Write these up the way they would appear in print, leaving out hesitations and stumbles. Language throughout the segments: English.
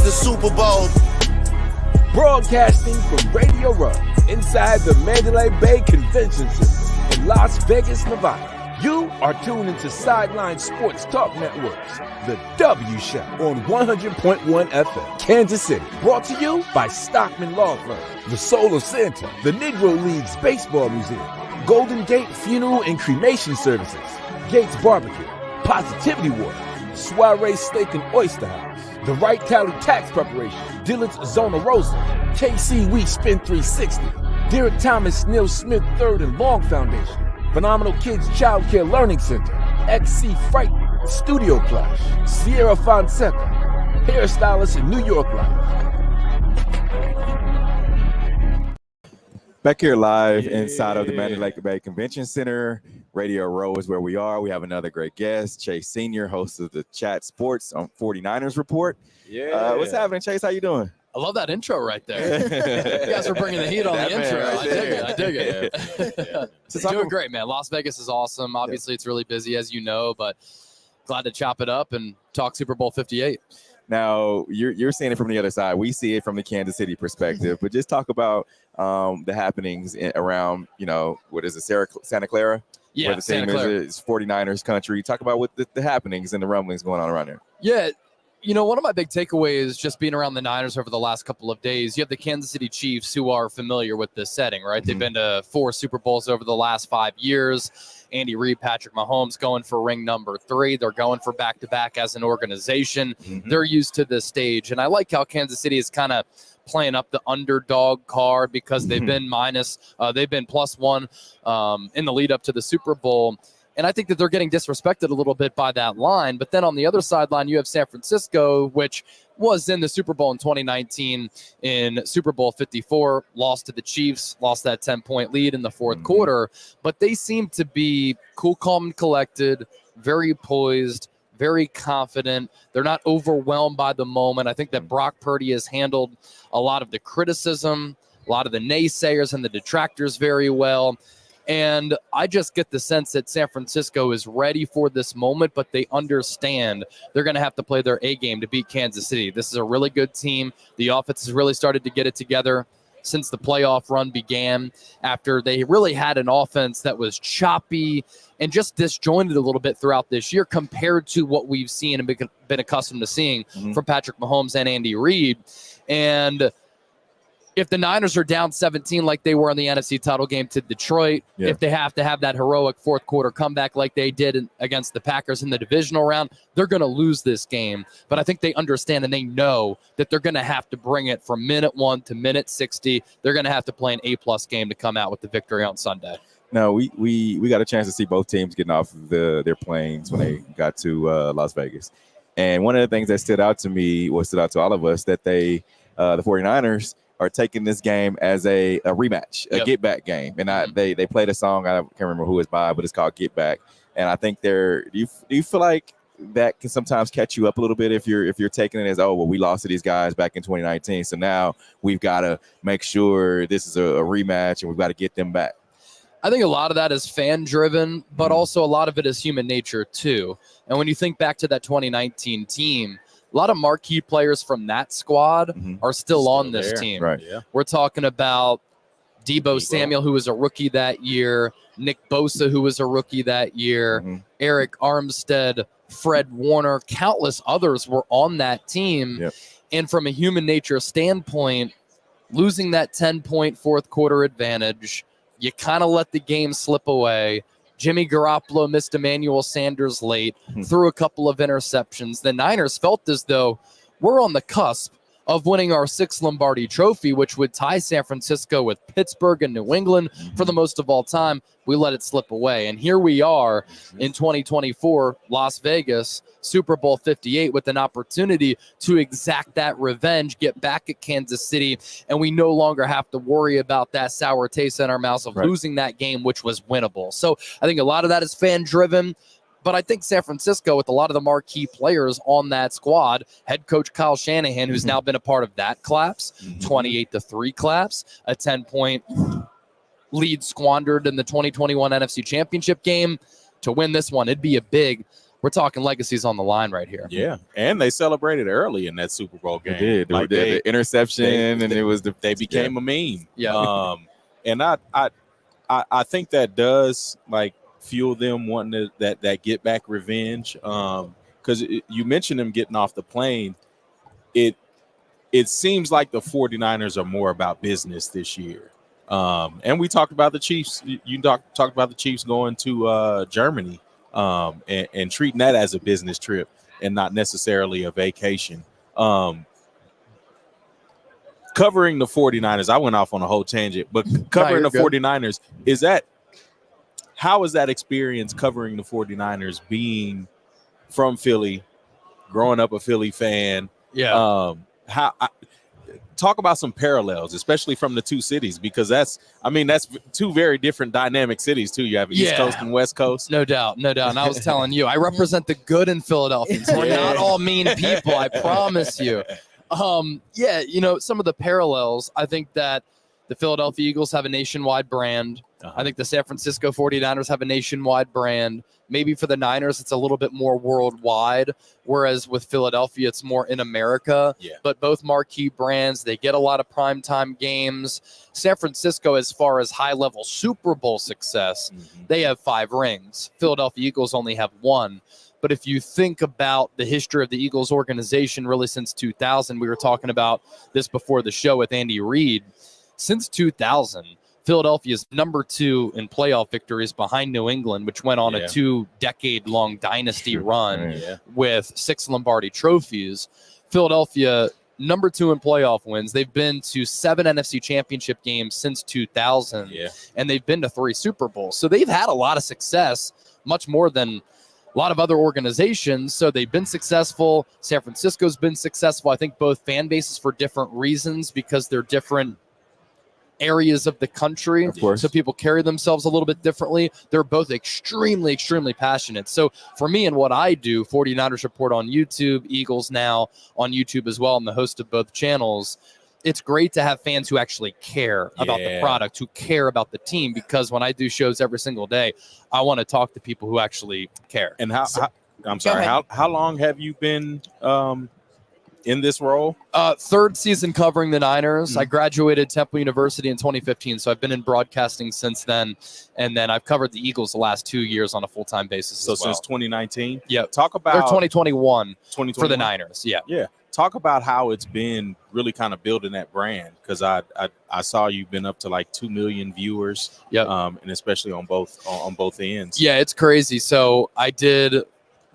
the Super Bowl. Broadcasting from Radio Row inside the Mandalay Bay Convention Center in Las Vegas, Nevada. You are tuned into Sideline Sports Talk Network's The W Show on 100.1 FM, Kansas City. Brought to you by Stockman Law Firm, the Solar Center, the Negro Leagues Baseball Museum, Golden Gate Funeral and Cremation Services, Gates Barbecue, Positivity Water, Soiree Steak and Oyster House, the Wright Cali Tax Preparation, Dillard's Zona Rosa, KC We Spin 360, Derek Thomas Neil Smith III and Long Foundation, Phenomenal Kids Child Care Learning Center, XC Fright Studio Plush, Sierra Fonseca, hairstylist in New York Life. Back here live inside of the Mandalay Bay Convention Center. Radio Row is where we are. We have another great guest, Chase Sr., host of the Chat Sports on 49ers Report. What's happening, Chase? How you doing? I love that intro right there. You guys are bringing the heat on the intro. I dig it. Doing great, man. Las Vegas is awesome. Obviously, it's really busy, as you know, but glad to chop it up and talk Super Bowl 58. Now, you're seeing it from the other side. We see it from the Kansas City perspective, but just talk about the happenings around, what is it, Santa Clara? Yeah, where the team is 49ers country. Talk about what the happenings and the rumblings going on around there. Yeah. One of my big takeaways just being around the Niners over the last couple of days, you have the Kansas City Chiefs who are familiar with this setting, right? Mm-hmm. They've been to 4 Super Bowls over the last 5 years. Andy Reid, Patrick Mahomes going for ring number 3. They're going for back-to-back as an organization. Mm-hmm. They're used to this stage. And I like how Kansas City is kind of playing up the underdog card because they've been they've been +1 in the lead up to the Super Bowl. And I think that they're getting disrespected a little bit by that line. But then on the other sideline, you have San Francisco, which was in the Super Bowl in 2019 in Super Bowl 54, lost to the Chiefs, lost that 10-point lead in the fourth quarter. But they seem to be cool, calm, and collected, very poised, very confident. They're not overwhelmed by the moment. I think that Brock Purdy has handled a lot of the criticism, a lot of the naysayers and the detractors very well. And I just get the sense that San Francisco is ready for this moment, but they understand they're going to have to play their A game to beat Kansas City. This is a really good team. The offense has really started to get it together since the playoff run began, after they really had an offense that was choppy and just disjointed a little bit throughout this year compared to what we've seen and been accustomed to seeing from Patrick Mahomes and Andy Reid. And if the Niners are down 17 like they were in the NFC title game to Detroit, if they have to have that heroic fourth quarter comeback like they did against the Packers in the divisional round, they're going to lose this game. But I think they understand and they know that they're going to have to bring it from minute 1 to minute 60. They're going to have to play an A-plus game to come out with the victory on Sunday. No, we got a chance to see both teams getting off of their planes when they got to Las Vegas. And one of the things that stood out to me, stood out to all of us, that the 49ers are taking this game as a rematch, a get-back game. And they played a song, I can't remember who it's by, but it's called Get Back. And I think do you feel like that can sometimes catch you up a little bit if you're taking it as, we lost to these guys back in 2019, so now we've got to make sure this is a rematch and we've got to get them back? I think a lot of that is fan-driven, but also a lot of it is human nature too. And when you think back to that 2019 team, a lot of marquee players from that squad are still on this team. Right. Yeah. We're talking about Deebo Samuel, who was a rookie that year, Nick Bosa, who was a rookie that year, Eric Armstead, Fred Warner, countless others were on that team. Yep. And from a human nature standpoint, losing that 10-point fourth quarter advantage, you kind of let the game slip away. Jimmy Garoppolo missed Emmanuel Sanders late, threw a couple of interceptions. The Niners felt as though we're on the cusp of winning our 6th Lombardi trophy, which would tie San Francisco with Pittsburgh and New England for the most of all time. We let it slip away. And here we are in 2024, Las Vegas, Super Bowl 58, with an opportunity to exact that revenge, get back at Kansas City, and we no longer have to worry about that sour taste in our mouths of losing that game, which was winnable. So I think a lot of that is fan-driven. But I think San Francisco, with a lot of the marquee players on that squad, head coach Kyle Shanahan, who's now been a part of that collapse, 28-3 collapse, a 10-point lead squandered in the 2021 NFC Championship game. To win this one, it'd be a big we're talking legacies on the line right here. Yeah, and they celebrated early in that Super Bowl game. They did. Like The interception, and it was they became a meme. Yeah. And I think that does like fuel them wanting that get back revenge. Because you mentioned them getting off the plane. It seems like the 49ers are more about business this year. And we talked about the Chiefs. You talked about the Chiefs going to Germany and treating that as a business trip and not necessarily a vacation. Covering the 49ers, I went off on a whole tangent, but covering the 49ers, how is that experience covering the 49ers being from Philly, growing up a Philly fan? Yeah. Talk about some parallels, especially from the two cities, because that's two very different dynamic cities too. You have East Coast and West Coast. No doubt. And I was telling you, I represent the good in Philadelphia. So we're not all mean people, I promise you. Some of the parallels, I think that the Philadelphia Eagles have a nationwide brand. I think the San Francisco 49ers have a nationwide brand. Maybe for the Niners, it's a little bit more worldwide, whereas with Philadelphia, it's more in America. Yeah. But both marquee brands, they get a lot of primetime games. San Francisco, as far as high-level Super Bowl success, they have 5 rings. Philadelphia Eagles only have 1. But if you think about the history of the Eagles organization, really since 2000, we were talking about this before the show with Andy Reid. Since 2000, Philadelphia is number 2 in playoff victories behind New England, which went on a 2-decade-long dynasty run with 6 Lombardi trophies. Philadelphia, number 2 in playoff wins. They've been to 7 NFC championship games since 2000, and they've been to 3 Super Bowls. So they've had a lot of success, much more than a lot of other organizations. So they've been successful. San Francisco's been successful. I think both fan bases for different reasons, because they're different areas of the country. Of course. So people carry themselves a little bit differently. They're both extremely, extremely passionate. So for me and what I do, 49ers Report on YouTube, Eagles Now on YouTube as well, I'm the host of both channels. It's great to have fans who actually care about the product, who care about the team, because when I do shows every single day, I want to talk to people who actually care. And how long have you been in this role? 3rd season covering the Niners. I graduated Temple University in 2015, so I've been in broadcasting since then. And then I've covered the Eagles the last 2 years on a full-time basis. So since 2019? Yeah. Talk about 2021 for the Niners. Yeah. Talk about how it's been really kind of building that brand, because I saw you've been up to like 2 million viewers. And especially on both ends. Yeah, it's crazy. So I did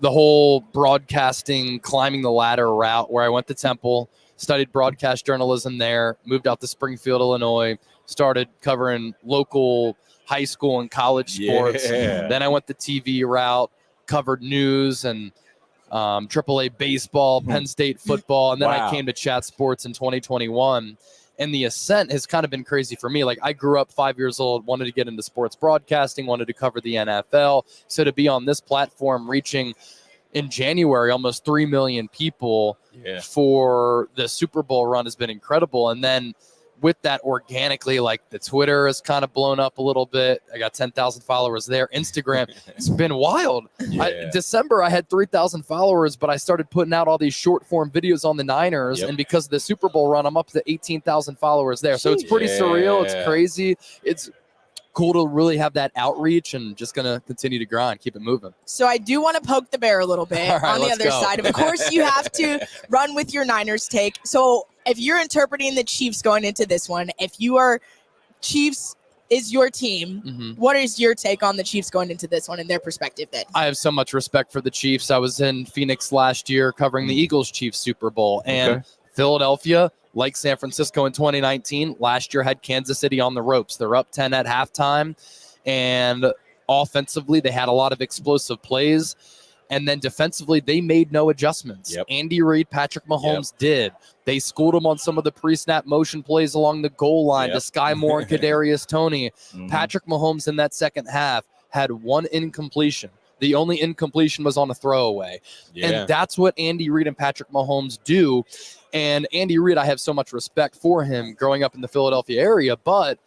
the whole broadcasting, climbing the ladder route, where I went to Temple, studied broadcast journalism there, moved out to Springfield, Illinois, started covering local high school and college sports. Then I went the TV route, covered news and AAA baseball, Penn State football, and then I came to Chat Sports in 2021. And the ascent has kind of been crazy for me. Like, I grew up 5 years old, wanted to get into sports broadcasting, wanted to cover the NFL. So to be on this platform, reaching in January almost 3 million people for the Super Bowl run has been incredible. And then with that, organically, like, the Twitter has kind of blown up a little bit. I got 10,000 followers there. Instagram, it's been wild. December, I had 3,000 followers, but I started putting out all these short form videos on the Niners. And because of the Super Bowl run, I'm up to 18,000 followers there. So it's pretty surreal. It's crazy. It's cool to really have that outreach, and just going to continue to grind, keep it moving. So I do want to poke the bear a little bit on the other side. Of course, you have to run with your Niners take. So if you're interpreting the Chiefs going into this one, if you are Chiefs is your team, what is your take on the Chiefs going into this one and their perspective then? I have so much respect for the Chiefs. I was in Phoenix last year covering the Eagles-Chiefs Super Bowl, and Philadelphia, like San Francisco in 2019, last year had Kansas City on the ropes. They're up 10 at halftime, and offensively, they had a lot of explosive plays. And then defensively, they made no adjustments. Andy Reid, Patrick Mahomes did. They schooled him on some of the pre-snap motion plays along the goal line to Sky Moore and Kadarius Toney. Patrick Mahomes in that second half had 1 incompletion. The only incompletion was on a throwaway. And that's what Andy Reid and Patrick Mahomes do. And Andy Reid, I have so much respect for him growing up in the Philadelphia area, but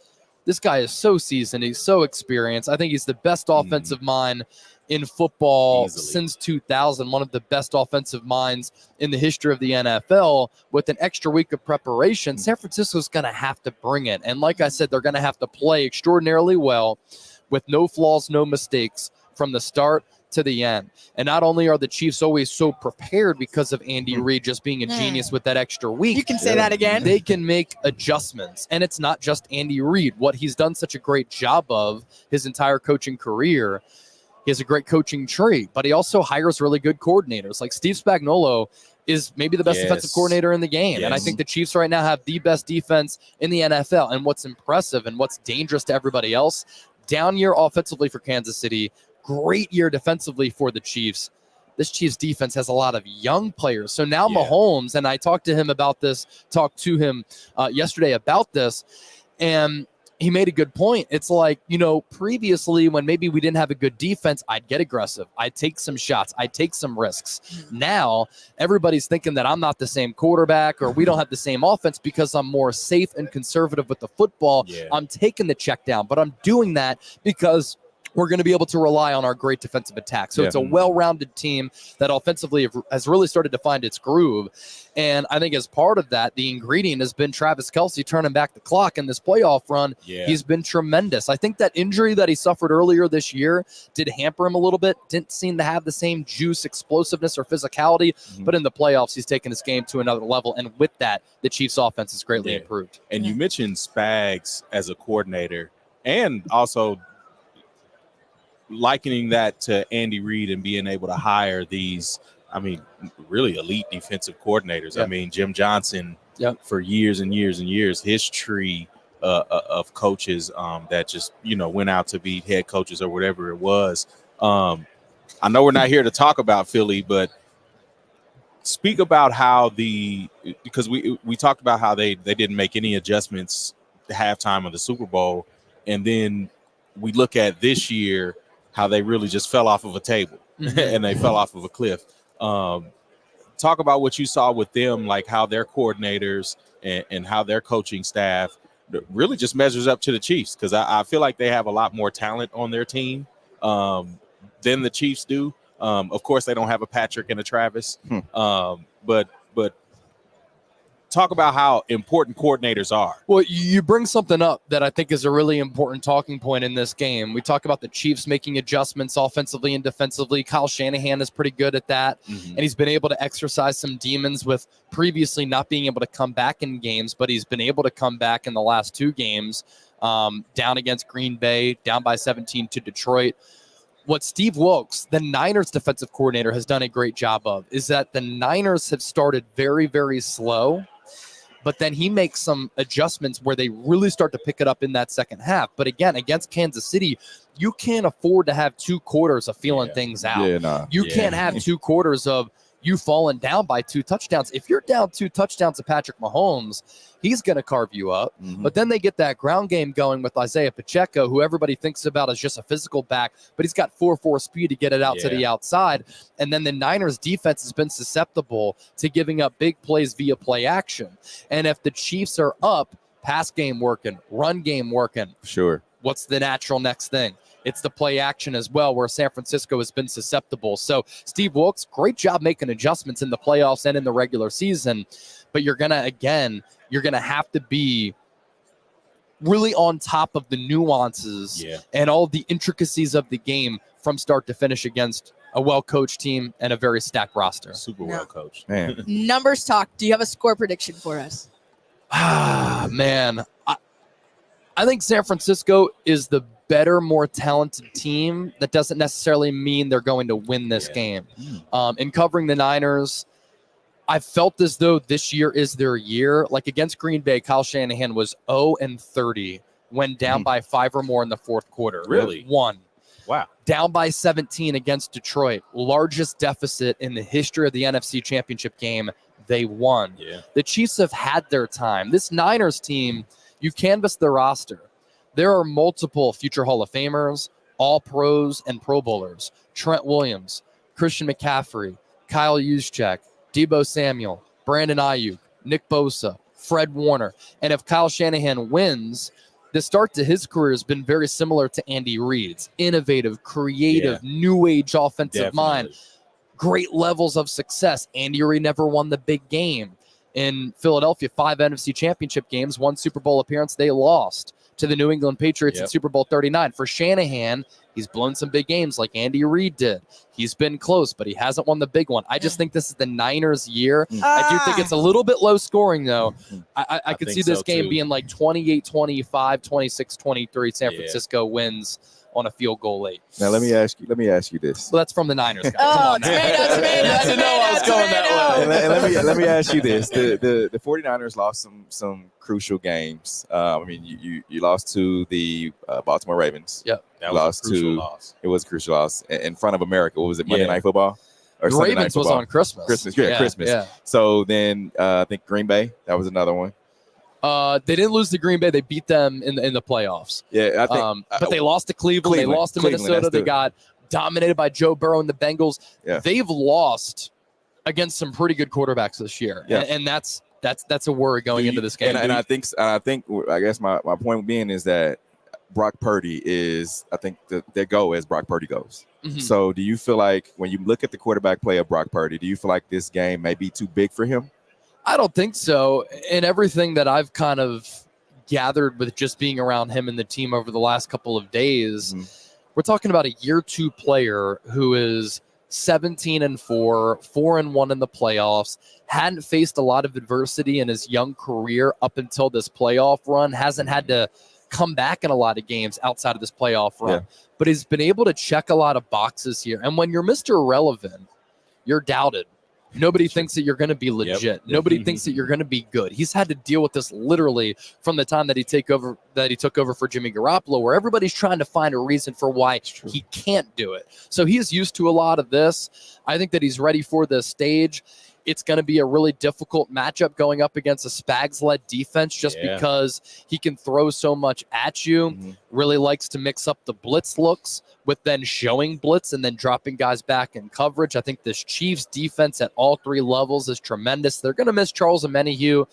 this guy is so seasoned. He's so experienced. I think he's the best offensive mind in football Easily. since 2000, one of the best offensive minds in the history of the NFL. With an extra week of preparation, San Francisco's going to have to bring it. And like I said, they're going to have to play extraordinarily well with no flaws, no mistakes from the start to the end. And not only are the Chiefs always so prepared because of Andy Reid just being a genius with that extra week, You can say that again. they can make adjustments. And it's not just Andy Reid. What he's done such a great job of his entire coaching career, he has a great coaching tree, but he also hires really good coordinators. Like Steve Spagnuolo is maybe the best defensive coordinator in the game. And I think the Chiefs right now have the best defense in the NFL. And what's impressive and what's dangerous to everybody else, down year offensively for Kansas City, great year defensively for the Chiefs. This Chiefs defense has a lot of young players. So now Mahomes, and I talked to him yesterday about this, and he made a good point. It's like, previously when maybe we didn't have a good defense, I'd get aggressive. I'd take some shots. I'd take some risks. Now everybody's thinking that I'm not the same quarterback or we don't have the same offense because I'm more safe and conservative with the football. I'm taking the check down, but I'm doing that because we're going to be able to rely on our great defensive attack. So it's a well-rounded team that offensively has really started to find its groove. And I think as part of that, the ingredient has been Travis Kelce turning back the clock in this playoff run. He's been tremendous. I think that injury that he suffered earlier this year did hamper him a little bit. Didn't seem to have the same juice, explosiveness, or physicality. But in the playoffs, he's taken his game to another level. And with that, the Chiefs' offense has greatly improved. And you mentioned Spags as a coordinator and also likening that to Andy Reid and being able to hire these, really elite defensive coordinators. Jim Johnson for years and years and years, his tree of coaches that just, went out to be head coaches or whatever it was. I know we're not here to talk about Philly, but speak about how because we talked about how they didn't make any adjustments at halftime of the Super Bowl. And then we look at this year, how they really just fell off of a table and they fell off of a cliff. Talk about what you saw with them, like how their coordinators and how their coaching staff really just measures up to the Chiefs. Because I feel like they have a lot more talent on their team than the Chiefs do. Of course, they don't have a Patrick and a Travis, but talk about how important coordinators are. Well, you bring something up that I think is a really important talking point in this game. We talk about the Chiefs making adjustments offensively and defensively. Kyle Shanahan is pretty good at that, and he's been able to exercise some demons with previously not being able to come back in games, but he's been able to come back in the last two games, down against Green Bay, down by 17 to Detroit. What Steve Wilkes, the Niners defensive coordinator, has done a great job of is that the Niners have started very, very slow, but then he makes some adjustments where they really start to pick it up in that second half. But again, against Kansas City, you can't afford to have 2 quarters of feeling things out. You can't have 2 quarters of you falling down by 2 touchdowns. If you're down 2 touchdowns to Patrick Mahomes, he's going to carve you up. But then they get that ground game going with Isaiah Pacheco, who everybody thinks about as just a physical back, but he's got 4.4 speed to get it out to the outside. And then the Niners defense has been susceptible to giving up big plays via play action. And if the Chiefs are up, pass game working, run game working. Sure. What's the natural next thing? It's the play action as well, where San Francisco has been susceptible. So Steve Wilkes, great job making adjustments in the playoffs and in the regular season. But you're going to have to be really on top of the nuances and all the intricacies of the game from start to finish against a well-coached team and a very stacked roster. Super well-coached. Man. Numbers talk. Do you have a score prediction for us? Man. I think San Francisco is the better, more talented team. That doesn't necessarily mean they're going to win this game. In covering the Niners, I felt as though this year is their year. Like against Green Bay, Kyle Shanahan was 0-30, went down by 5 or more in the fourth quarter. Really? Won. Wow. Down by 17 against Detroit. Largest deficit in the history of the NFC Championship game. They won. The Chiefs have had their time. This Niners team, you canvass their roster. There are multiple future Hall of Famers, All-Pros, and Pro Bowlers. Trent Williams, Christian McCaffrey, Kyle Juszczyk, Deebo Samuel, Brandon Ayuk, Nick Bosa, Fred Warner. And if Kyle Shanahan wins, the start to his career has been very similar to Andy Reid's. Innovative, creative, new age offensive mind, great levels of success. Andy Reid never won the big game. In Philadelphia, 5 NFC championship games, 1 Super Bowl appearance, they lost to the New England Patriots in Super Bowl 39. For Shanahan, he's blown some big games like Andy Reid did. He's been close, but he hasn't won the big one. I just think this is the Niners' year. I do think it's a little bit low scoring, though. I could see this game being like 28-25, 26-23. San Francisco wins on a field goal late. Now let me ask you this. Well, that's from the Niners. Come on, tomato. I didn't know I was going that way. And let me ask you this. The 49ers lost some crucial games. I mean, you lost to the Baltimore Ravens. Yep. That was a crucial loss. It was a crucial loss in front of America. What was it, Monday Night Football? Or the Sunday Ravens Night was Football? on Christmas. Christmas. Yeah. So then I think Green Bay, that was another one. They didn't lose to Green Bay. They beat them in the playoffs. Yeah, I think. But they lost to Cleveland. They lost to Minnesota. They got dominated by Joe Burrow and the Bengals. Yeah. They've lost against some pretty good quarterbacks this year, and that's a worry going into this game. And I guess my point being is that Brock Purdy is, I think their goal is Brock Purdy goes. Mm-hmm. So do you feel like when you look at the quarterback play of Brock Purdy, do you feel like this game may be too big for him? I don't think so. And everything that I've kind of gathered with just being around him and the team over the last couple of days, we're talking about a year 2 player who is 17-4, 4-1 in the playoffs, hadn't faced a lot of adversity in his young career up until this playoff run, hasn't had to come back in a lot of games outside of this playoff run, but he's been able to check a lot of boxes here. And when you're Mr. Irrelevant, you're doubted. Nobody thinks that you're going to be legit. Nobody thinks that you're going to be good. He's had to deal with this literally from the time that he took over for Jimmy Garoppolo, where everybody's trying to find a reason for why he can't do it. So he is used to a lot of this. I think that he's ready for this stage. It's going to be a really difficult matchup going up against a Spags-led defense just because he can throw so much at you. Really likes to mix up the blitz looks with then showing blitz and then dropping guys back in coverage. I think this Chiefs defense at all 3 levels is tremendous. They're going to miss Charles Omenihu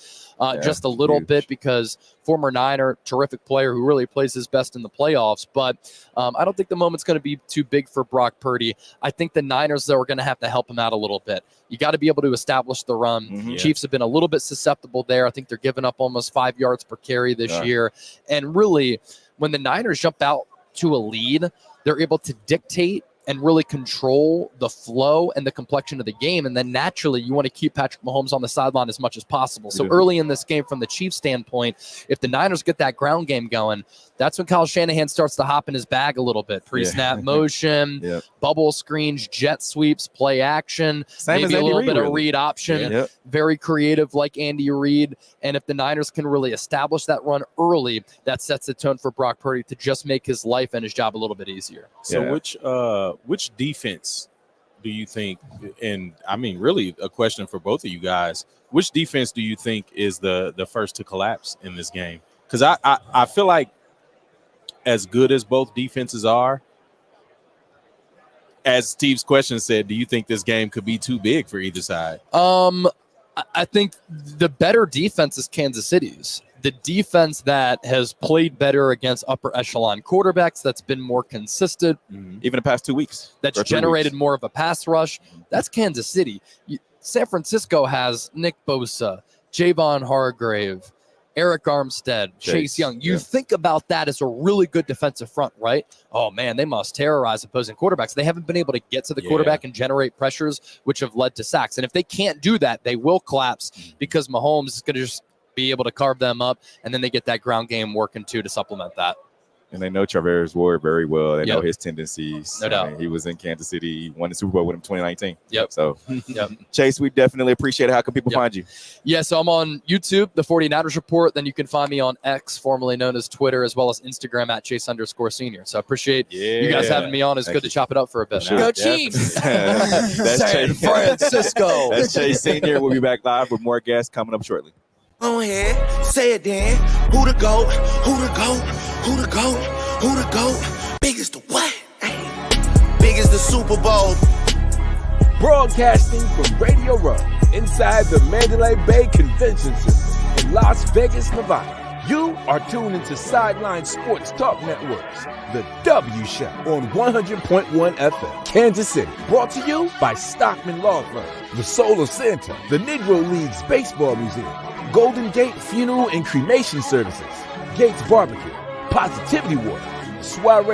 just a little bit because former Niner, terrific player who really plays his best in the playoffs. But I don't think the moment's going to be too big for Brock Purdy. I think the Niners, though, are going to have to help him out a little bit. You got to be able to establish the run. Chiefs have been a little bit susceptible there. I think they're giving up almost 5 yards per carry this year. And really, when the Niners jump out to a lead, they're able to dictate and really control the flow and the complexion of the game. And then naturally, you want to keep Patrick Mahomes on the sideline as much as possible. So early in this game, from the Chiefs standpoint, if the Niners get that ground game going, that's when Kyle Shanahan starts to hop in his bag a little bit. Pre-snap motion, bubble screens, jet sweeps, play action, maybe a little bit of read option. Very creative like Andy Reid. And if the Niners can really establish that run early, that sets the tone for Brock Purdy to just make his life and his job a little bit easier. So which defense do you think, and I mean really a question for both of you guys, which defense do you think is the first to collapse in this game? Because I feel like as good as both defenses are, as Steve's question said, do you think this game could be too big for either side? I think the better defense is Kansas City's. The defense that has played better against upper echelon quarterbacks, that's been more consistent. Even the past 2 weeks. That's generated more of a pass rush. That's Kansas City. San Francisco has Nick Bosa, Javon Hargrave, Eric Armstead, Chase Young. You think about that as a really good defensive front, right? Oh, man, they must terrorize opposing quarterbacks. They haven't been able to get to the quarterback and generate pressures, which have led to sacks. And if they can't do that, they will collapse because Mahomes is going to just be able to carve them up, and then they get that ground game working too to supplement that. And they know Travis Ward very well. They know his tendencies. No doubt. He was in Kansas City, won the Super Bowl with him 2019. So, Chase, we definitely appreciate it. How can people find you? Yeah, so I'm on YouTube, the 49ers Report. Then you can find me on X, formerly known as Twitter, as well as Instagram at Chase_Senior. So I appreciate you guys having me on. It's good to chop it up for a bit. Go Chiefs! That's San Francisco. That's Chase Senior. We'll be back live with more guests coming up shortly. Go ahead, say it then. Who the GOAT? Who the GOAT? Who the GOAT? Who the GOAT? Big as the what? Hey. Big as the Super Bowl. Broadcasting from Radio Row inside the Mandalay Bay Convention Center in Las Vegas, Nevada. You are tuned into Sideline Sports Talk Networks, the W Show on 100.1 FM, Kansas City. Brought to you by Stockman Law Firm, the Solar Center, the Negro Leagues Baseball Museum, Golden Gate Funeral and Cremation Services, Gates Barbecue, Positivity Water, Soiree